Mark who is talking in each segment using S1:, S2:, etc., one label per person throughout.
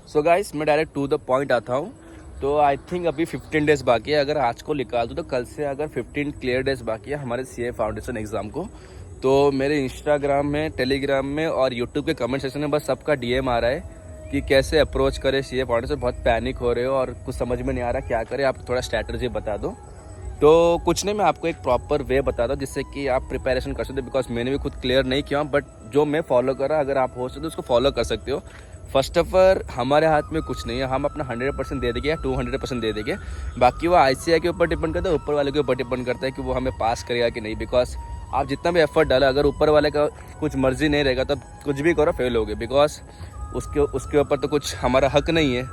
S1: So guys मैं direct to the point आता हूँ। तो आई थिंक अभी 15 डेज़ बाकी है। अगर आज को निकाल दूँ तो कल से अगर 15 क्लियर डेज़ बाकी है हमारे CA फाउंडेशन एग्ज़ाम को। तो मेरे इंस्टाग्राम में, टेलीग्राम में और यूट्यूब के कमेंट सेक्शन में बस सबका DM आ रहा है कि कैसे अप्रोच करें CA फाउंडेशन। बहुत पैनिक हो रहे हो और कुछ समझ में नहीं आ रहा क्या करें, आप थोड़ा स्ट्रैटेजी बता दो। तो कुछ नहीं, मैं आपको एक प्रॉपर वे बताता हूँ जिससे कि आप प्रिपरेशन कर सकते हो। बिकॉज मैंने भी खुद क्लियर नहीं किया, बट जो मैं फॉलो कर रहा, अगर आप हो सकते तो उसको फॉलो कर सकते हो। फर्स्ट ऑफ ऑल हमारे हाथ में कुछ नहीं है, हम अपना 100% दे देंगे या 200% दे देंगे। बाकी वो ICAI के ऊपर डिपेंड करता है, ऊपर वाले के ऊपर डिपेंड करता है कि वो हमें पास करेगा कि नहीं। बिकॉज आप जितना भी एफर्ट डालो, अगर ऊपर वाले का कुछ मर्जी नहीं रहेगा तो कुछ भी करो फेल होगे। बिकॉज उसके ऊपर तो कुछ हमारा हक नहीं है।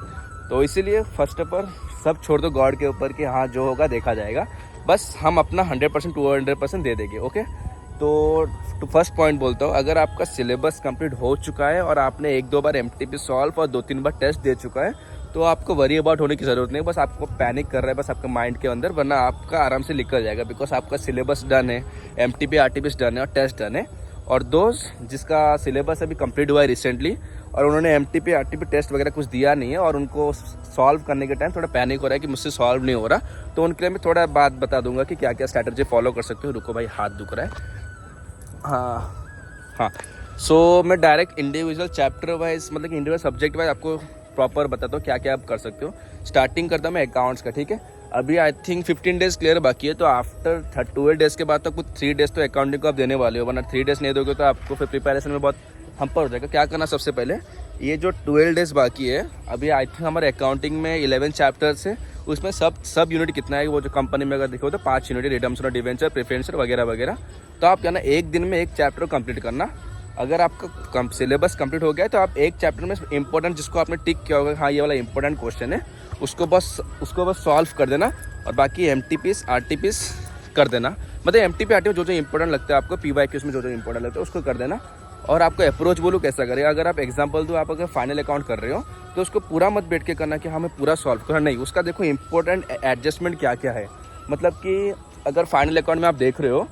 S1: तो इसीलिए फर्स्ट ऑफ ऑल सब छोड़ दो गॉड के ऊपर कि हाँ जो होगा देखा जाएगा। बस हम अपना 100% 200% दे देंगे। ओके, तो फर्स्ट पॉइंट बोलता हूँ, अगर आपका सिलेबस कंप्लीट हो चुका है और आपने 1-2 बार MTP सॉल्व और 2-3 बार टेस्ट दे चुका है तो आपको वरी अबाउट होने की ज़रूरत नहीं। बस आपको पैनिक कर रहा है बस आपका माइंड के अंदर, वरना आपका आराम से निकल जाएगा। बिकॉज आपका सिलेबस डन है, MTP RTP डन है और टेस्ट डन है। और दोस्त जिसका सिलेबस अभी कंप्लीट हुआ है रिसेंटली और उन्होंने MTP RTP टेस्ट वगैरह कुछ दिया नहीं है और उनको सॉल्व करने के टाइम थोड़ा पैनिक हो रहा है कि मुझसे सॉल्व नहीं हो रहा, तो उनके लिए मैं थोड़ा बात बता दूंगा कि क्या क्या स्ट्रैटेजी फॉलो कर सकते हो। रुको भाई, हाथ दुख रहा है। हाँ, सो मैं डायरेक्ट इंडिविजुअल चैप्टर वाइज, मतलब कि इंडिविजुअल सब्जेक्ट वाइज आपको प्रॉपर बताता हूँ क्या क्या आप कर सकते हो। स्टार्टिंग करता हूँ मैं अकाउंट्स का, ठीक है। अभी आई थिंक 15 डेज़ क्लियर बाकी है, तो आफ्टर 12 डेज़ के बाद तो कुछ 3 डेज़ तो अकाउंटिंग को आप देने वाले हो, वरना 3 डेज़ नहीं दोगे तो आपको फिर प्रिपरेशन में बहुत हमपर हो जाएगा। क्या करना, सबसे पहले ये जो 12 डेज़ बाकी है, अभी आई थिंक हमारे अकाउंटिंग में 11 चैप्टर्स है। उसमें सब यूनिट कितना है, वो जो कंपनी में अगर देखो तो 5 यूनिट, रिडम्पशन और डिवेंचर, प्रेफरेंसर वगैरह वगैरह। तो आप क्या ना, एक दिन में एक चैप्टर कंप्लीट करना। अगर आपका सिलेबस कंप्लीट हो गया है तो आप एक चैप्टर में इंपॉर्टेंट जिसको आपने टिक किया होगा, हाँ ये वाला इंपॉर्टेंट क्वेश्चन है, उसको बस सॉल्व कर देना। और बाकी MTPs RTPs कर देना। मतलब MTP RTP जो इंपॉर्टेंट लगता है आपको, PYQs में जो इंपॉर्टेंट लगता है उसको कर देना। और आपको अप्रोच बोलूँ कैसा करेगा, अगर आप एग्जांपल दो, आप अगर फाइनल अकाउंट कर रहे हो तो उसको पूरा मत बैठ के करना कि हमें पूरा सॉल्व करना, नहीं। उसका देखो इंपॉर्टेंट एडजस्टमेंट क्या क्या है। मतलब कि अगर फाइनल अकाउंट में आप देख रहे हो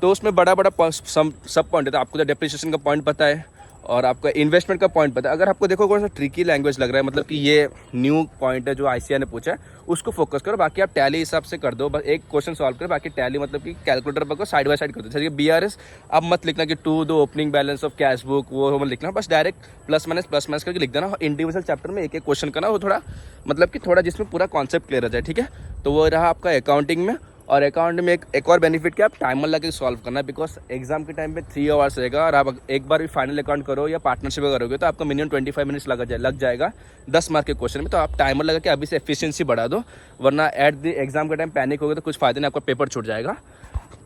S1: तो उसमें बड़ा सब पॉइंट है। तो आपको तो डेप्रिसिएशन का पॉइंट पता है और आपका इन्वेस्टमेंट का पॉइंट पता है। अगर आपको देखो कौन सा ट्रिकी लैंग्वेज लग रहा है, मतलब कि ये न्यू पॉइंट है जो ICAI ने पूछा है, उसको फोकस करो। बाकी आप टैली हिसाब से कर दो, बस एक क्वेश्चन सॉल्व करो। बाकी टैली मतलब कि कैलकुलेटर पर साइड बाय साइड कर दो। जैसे BRS आप मत लिखना कि to the opening balance of cash book, वो मत लिखना, बस डायरेक्ट प्लस माइनस करके लिख देना। इंडिविजुअल चैप्टर में एक एक क्वेश्चन करना, वो थोड़ा मतलब कि थोड़ा जिसमें पूरा कॉन्सेप्ट क्लियर हो जाए, ठीक है। तो वो रहा आपका अकाउंटिंग में। और अकाउंट में एक और बेनिफिट क्या, आप टाइमर लगा सॉल्व करना। बिकॉज एग्जाम के टाइम पे 3 आवर्स रहेगा और आप एक बार भी फाइनल अकाउंट करो या पार्टनरशिप करोगे तो आपका मिनिमम 25 मिनट्स लग जाएगा 10 मार्क के क्वेश्चन में। तो आप टाइमर लगा के अभी से एफिशिएंसी बढ़ा दो, वरना एट द एग्जाम के टाइम पैनिक होगा तो कुछ फायदा नहीं, आपका पेपर छूट जाएगा।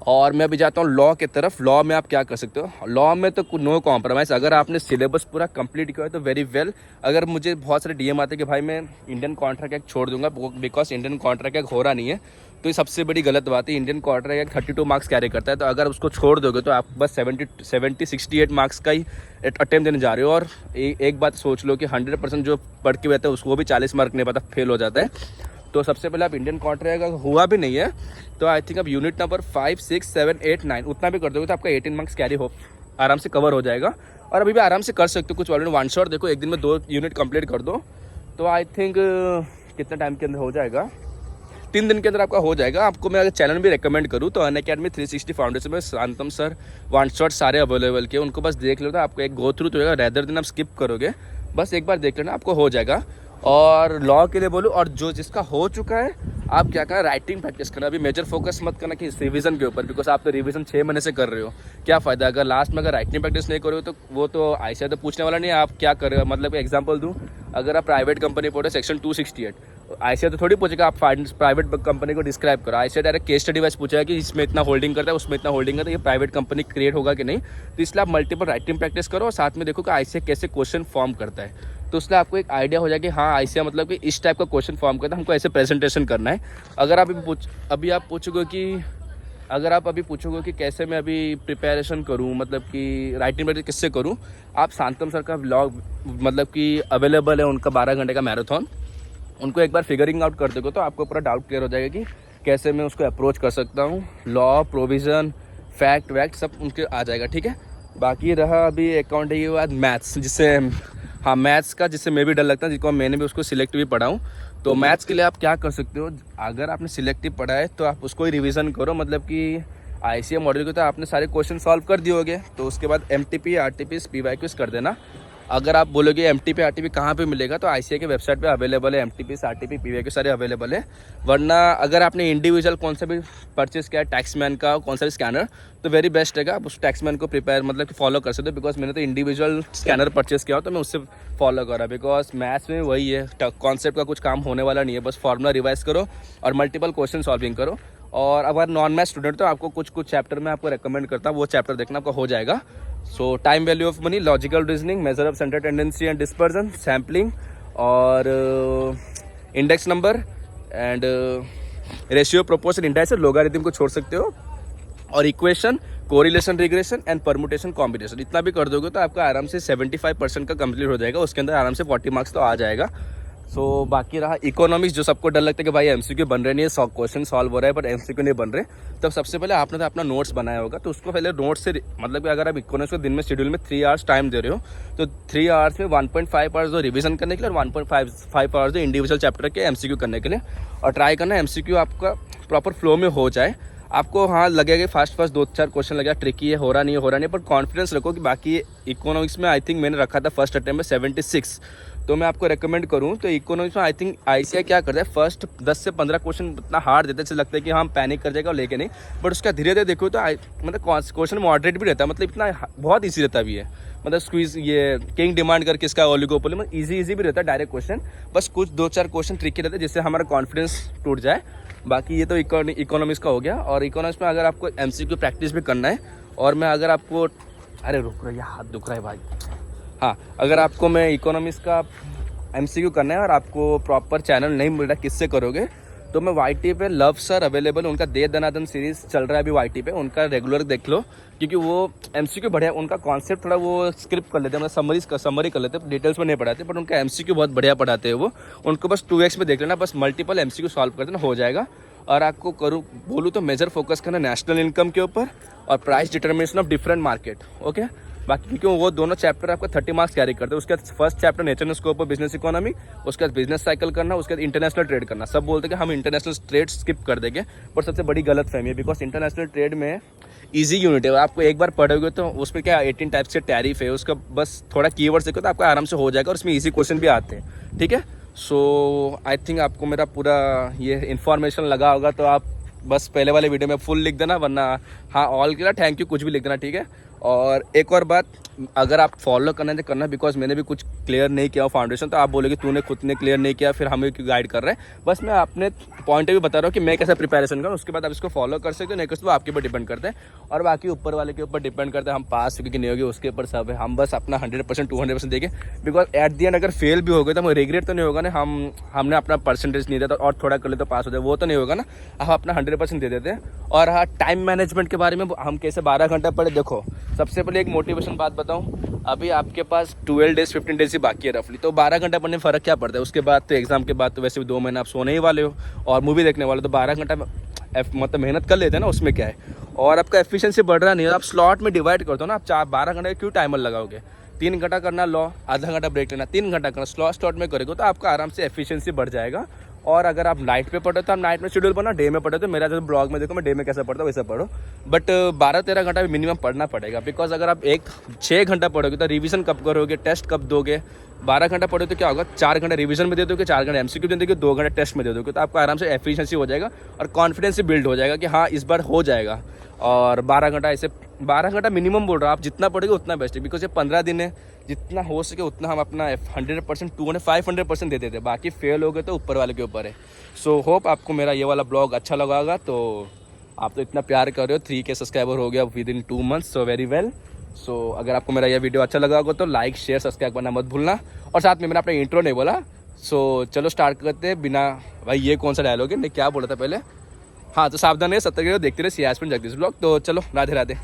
S1: और मैं अभी जाता हूँ लॉ की तरफ। लॉ में आप क्या कर सकते हो, लॉ में तो नो कॉम्प्रोमाइज़। अगर आपने सिलेबस पूरा कंप्लीट किया है तो वेरी वेल। अगर मुझे बहुत सारे DM आते हैं कि भाई मैं इंडियन कॉन्ट्रैक्ट एक्ट छोड़ दूंगा बिकॉज इंडियन कॉन्ट्रैक्ट एक्ट हो रहा नहीं है, तो ये सबसे बड़ी गलत बात है। Indian contract act 32 marks carry करता है, तो अगर उसको छोड़ दोगे तो आप बस 68 मार्क्स का ही अटेम्प्ट देने जा रहे हो। और एक बात सोच लो कि 100% जो पढ़ के बैठे हैं उसको भी 40 मार्क नहीं पता, फेल हो जाता है। तो सबसे पहले आप इंडियन कॉन्ट्रैक्ट अगर हुआ भी नहीं है तो आई थिंक आप यूनिट नंबर 5, 6, 7, 8, 9 उतना भी कर दोगे तो आपका 18 मार्क्स कैरी हो आराम से कवर हो जाएगा। और अभी भी आराम से कर सकते हो, कुछ ऑलरेडी वन शॉट देखो, एक दिन में 2 यूनिट कंप्लीट कर दो तो आई थिंक कितना टाइम के अंदर हो जाएगा, 3 दिन के अंदर आपका हो जाएगा। आपको मैं अगर चैनल भी रेकमेंड करूँ तो अनअकैडमी 360 फाउंडेशन में शांतम सर वन शॉट सारे अवेलेबल के, उनको बस देख लो तो आपको एक गो थ्रू तो होगा, रेदर दिन आप स्किप करोगे, बस एक बार देख लेना आपको हो जाएगा। और लॉ के लिए बोलूँ, और जो जिसका हो चुका है आप क्या करना, राइटिंग प्रैक्टिस करना। अभी मेजर फोकस मत करना कि रिवीजन के ऊपर, बिकॉज आप तो रिवीजन 6 महीने से कर रहे हो, क्या फ़ायदा अगर लास्ट में अगर राइटिंग प्रैक्टिस नहीं करोगे तो वो तो ICAI तो पूछने वाला नहीं है आप क्या कर रहे हो। मतलब एग्जांपल दूँ, अगर आप प्राइवेट कंपनी पढ़ो सेक्शन 268, ICAI तो थोड़ी पूछेगा आप प्राइवेट कंपनी को डिस्क्राइब करो। ICAI direct case study wise पूछेगा कि इसमें इतना होल्डिंग करता है, उसमें इतना होल्डिंग करता है, ये प्राइवेट कंपनी क्रिएट होगा कि नहीं। तो इसलिए आप मल्टीपल राइटिंग प्रैक्टिस करो और साथ में देखो कि ICAI कैसे क्वेश्चन फॉर्म करता है, तो उससे आपको एक आइडिया हो जाए कि हाँ ICAI मतलब कि इस टाइप का क्वेश्चन फॉर्म करता है, हमको ऐसे प्रेजेंटेशन करना है। अगर आप अभी आप पूछोगे कि कैसे मैं अभी प्रिपरेशन करूं, मतलब कि राइटिंग प्रैक्टिस किससे करूं, आप शांतम सर का व्लॉग मतलब कि अवेलेबल है, उनका 12 घंटे का मैराथन, उनको एक बार फिगरिंग आउट कर दोगे तो आपको पूरा डाउट क्लियर हो जाएगा कि कैसे मैं उसको अप्रोच कर सकता हूँ। लॉ, प्रोविज़न, फैक्ट सब उनके आ जाएगा, ठीक है। बाकी रहा अभी अकाउंटिंग के बाद मैथ्स, जिससे हाँ मैथ्स का, जिससे मैं भी डर लगता है, जिसको मैंने भी उसको सिलेक्ट भी पढ़ा हूँ। तो मैथ्स के लिए आप क्या कर सकते हो, अगर आपने सिलेक्टिव पढ़ा है तो आप उसको ही रिवीजन करो, मतलब कि ICA मॉड्यूल के तो आपने सारे क्वेश्चन सॉल्व कर दिए होगे, तो उसके बाद MTP RTP PYQs कर देना। अगर आप बोलोगे MTP RTP कहाँ पे मिलेगा, तो ICA के वेबसाइट पे अवेलेबल है, MTP RTP PYQ सारे अवेलेबल है। वरना अगर आपने इंडिविजुअल कौन सा भी परचेस किया है, टैक्समैन का कौन सा भी स्कैनर, तो वेरी बेस्ट है, आप उस टैक्समैन को प्रिपेयर मतलब कि फॉलो कर सकते हो। बिकॉज मैंने तो इंडिविजुअल स्कैनर परचेस किया हो, तो मैं उससे फॉलो करा। बिकॉज मैथ्स में वही है, कॉन्सेप्ट का कुछ काम होने वाला नहीं है, बस फॉर्मूला रिवाइज करो और मल्टीपल क्वेश्चन सॉल्विंग करो। और अगर नॉन मैथ स्टूडेंट तो आपको कुछ चैप्टर में आपको रेकमेंड करता हूँ, वो चैप्टर देखना, आपको हो जाएगा। So time value of money, logical reasoning, measure of centre tendency and dispersion, sampling और index number and ratio proportion indices, logarithm को छोड़ सकते हो, और equation, correlation, regression and permutation combination, इतना भी कर दोगे तो आपका आराम से 75% का कंप्लीट हो जाएगा। उसके अंदर आराम से 40 मार्क्स तो आ जाएगा। सो बाकी रहा इकोनॉमिक्स, जो सबको डर लगता है कि भाई MCQ बन रहे नहीं है, क्वेश्चन सॉल्व हो रहा है बट MCQ नहीं बन रहे, तब सबसे पहले आपने तो अपना नोट्स बनाया होगा, तो उसको पहले नोट्स से, मतलब कि अगर आप इकोनॉमिक्स को दिन में शेड्यूल में 3 आवर्स टाइम दे रहे हो, तो 3 आवर्स में 1.5 आवर्स दो रिवीजन करने के लिए और 1.5 आवर्स दो इंडिविजुअल चैप्टर के MCQ करने के लिए। और ट्राई करना MCQ आपका प्रॉपर फ्लो में हो जाए। आपको हाँ लगेगा फास्ट 2-4 क्वेश्चन लगेगा ट्रिकी है, हो रहा नहीं है, पर कॉन्फिडेंस रखो कि बाकी इकोनॉमिक्स में आई थिंक मैंने रखा था फर्स्ट अटेम्प्ट में 76, तो मैं आपको रेकमेंड करूँ तो इकोनॉमिक्स में आई थिंक ICA क्या करता है, फर्स्ट 10 से 15 क्वेश्चन इतना हार्ड देते हैं, लगता है कि हम पैनिक कर जाएगा और लेके नहीं, बट उसका धीरे धीरे देखो तो मतलब क्वेश्चन मॉडरेट भी रहता है, मतलब इतना बहुत ईजी रहता भी है, मतलब स्क्वीज ये किंग डिमांड करके इसका ओलिगोपोली, मतलब ईजी भी रहता है डायरेक्ट क्वेश्चन, बस कुछ 2-4 क्वेश्चन ट्रिकी रहते हैं जिससे हमारा कॉन्फिडेंस टूट जाए। बाकी ये तो इकोनॉमिक्स का हो गया। और इकोनॉमिक्स में अगर आपको MCQ प्रैक्टिस भी करना है, और मैं अगर आपको, अरे रुक रहा है, हाथ दुख रहा है भाई, हाँ अगर आपको मैं इकोनॉमिक्स का MCQ करना है और आपको प्रॉपर चैनल नहीं मिल रहा किससे करोगे, तो मैं YT पे लव सर अवेलेबल, उनका दे दनादन सीरीज चल रहा है अभी YT पे, उनका रेगुलर देख लो, क्योंकि वो MCQ बढ़िया, उनका कॉन्सेप्ट थोड़ा वो स्क्रिप्ट कर लेते हैं, मतलब समरी कर लेते हैं, डिटेल्स में नहीं पढ़ाते, बट उनका MCQ बहुत बढ़िया पढ़ाते हैं वो, उनको बस 2x में देख लेना, बस मल्टीपल MCQ सॉल्व कर देना, हो जाएगा। और आपको बोलूँ तो मेजर फोकस करना नेशनल इनकम के ऊपर और price determination of different market, okay. बाकी क्योंकि वो दोनों चैप्टर आपको 30 मार्क्स कैरी करते हैं। उसके बाद first chapter nature and scope of business economy, उसके बाद बिजनेस साइकिल करना, उसके बाद इंटरनेशनल ट्रेड करना। सब बोलते हैं कि हम इंटरनेशनल ट्रेड स्किप कर देंगे, पर सबसे बड़ी गलत फहमी है, बिकॉज इंटरनेशनल ट्रेड में ईजी यूनिट है, आपको एक बार पढ़ोगे तो उसमें क्या 18 टाइप से टैरिफ है, उसका बस थोड़ा कीवर्ड सीखो तो आपको आराम से हो जाएगा, और उसमें ईजी क्वेश्चन भी आते हैं, ठीक है। सो आई थिंक आपको मेरा पूरा ये इन्फॉर्मेशन लगा होगा, तो आप बस पहले वाले वीडियो में फुल लिख देना, वरना हाँ ऑल के लिए थैंक यू कुछ भी लिख देना, ठीक है। और एक और बात, अगर आप फॉलो करना है तो करना, बिकॉज मैंने भी कुछ क्लियर नहीं किया फाउंडेशन, तो आप बोलोगे तूने खुद ने क्लियर नहीं किया, फिर हमें क्यों गाइड कर रहे हैं। बस मैं अपने पॉइंट भी बता रहा हूँ कि मैं कैसा प्रिपरेशन करूँ, उसके बाद आप इसको फॉलो कर सकते हो, नहीं कर सकते, आपके ऊपर डिपेंड करते हैं, और बाकी ऊपर वाले के ऊपर डिपेंड करते हैं, हम पास होगी कि नहीं होगी उसके ऊपर सब है। हम बस अपना 100% 200% देंगे, बिकॉज एट दी एंड अगर फेल भी हो गए तो हमें रिग्रेट तो नहीं होगा ना, हमने अपना परसेंटेज नहीं दिया और थोड़ा कर ले तो पास हो जाए, वो तो नहीं होगा ना, हम अपना 100% दे देते हैं। और हाँ टाइम मैनेजमेंट के बारे में हम कैसे 12 घंटा पढ़े, देखो सबसे पहले एक मोटिवेशन बात बताऊं, अभी आपके पास 12 डेज 15 डेज ही बाकी है रफली, तो 12 घंटा पढ़ने में फ़र्क क्या पड़ता है। उसके बाद तो एग्जाम के बाद तो वैसे भी 2 महीने आप सोने ही वाले हो और मूवी देखने वाले हो, तो 12 घंटा मतलब मेहनत कर लेते हैं ना, उसमें क्या है। और आपका एफिशिएंसी बढ़ रहा नहीं है, आप स्लॉट में डिवाइड करते हो ना, आप 12 घंटे क्यों टाइमर लगाओगे, 3 घंटा करना लो, आधा घंटा ब्रेक लेना, 3 घंटा करना, स्लॉट में करोगे तो आपका आराम से एफिशिएंसी बढ़ जाएगा। और अगर आप नाइट पे पढ़ो तो आप नाइट में शेड्यूल बना, डे में पढ़ो तो मेरा जो ब्लॉग में देखो मैं डे में कैसा पढ़ता हूँ वैसा पढ़ो, बट 12-13 घंटा मिनिमम पढ़ना पड़ेगा। बिकॉज अगर आप 6 घंटा पढ़ोगे तो रिवीजन कब करोगे, टेस्ट कब दोगे। 12 घंटा पढ़ो तो क्या होगा, 4 घंटा रिवीजन में दे दोगे, 4 घंटा MCQ दे दोगे, 2 घंटा टेस्ट में दे दोगे, तो आपका आराम से एफिशिएंसी हो जाएगा और कॉन्फिडेंस बिल्ड हो जाएगा कि हाँ इस बार हो जाएगा। और 12 घंटा ऐसे 12 घंटा मिनिमम बोल रहा हूँ, आप जितना पढ़ोगे उतना बेस्ट है, बिकॉज ये 15 दिन है, जितना हो सके उतना हम अपना 100% 500% दे देते, बाकी फेल हो गए तो ऊपर वाले के ऊपर है। सो होप आपको मेरा ये वाला ब्लॉग अच्छा लगा होगा, तो आप तो इतना प्यार कर रहे हो, 3K सब्सक्राइबर हो गया with in 2 months, so very well. So अगर आपको मेरा ये वीडियो अच्छा लगा होगा तो लाइक शेयर सब्सक्राइब करना मत भूलना, और साथ में मैंने अपना इंट्रो नहीं बोला, सो चलो स्टार्ट करते हैं बिना, भाई ये कौन सा डायलॉग है, मैं क्या बोला था पहले, हाँ तो सावधान है, 70 देखते रहे सियासपिन जगदीश ब्लॉग। तो चलो राधे राधे।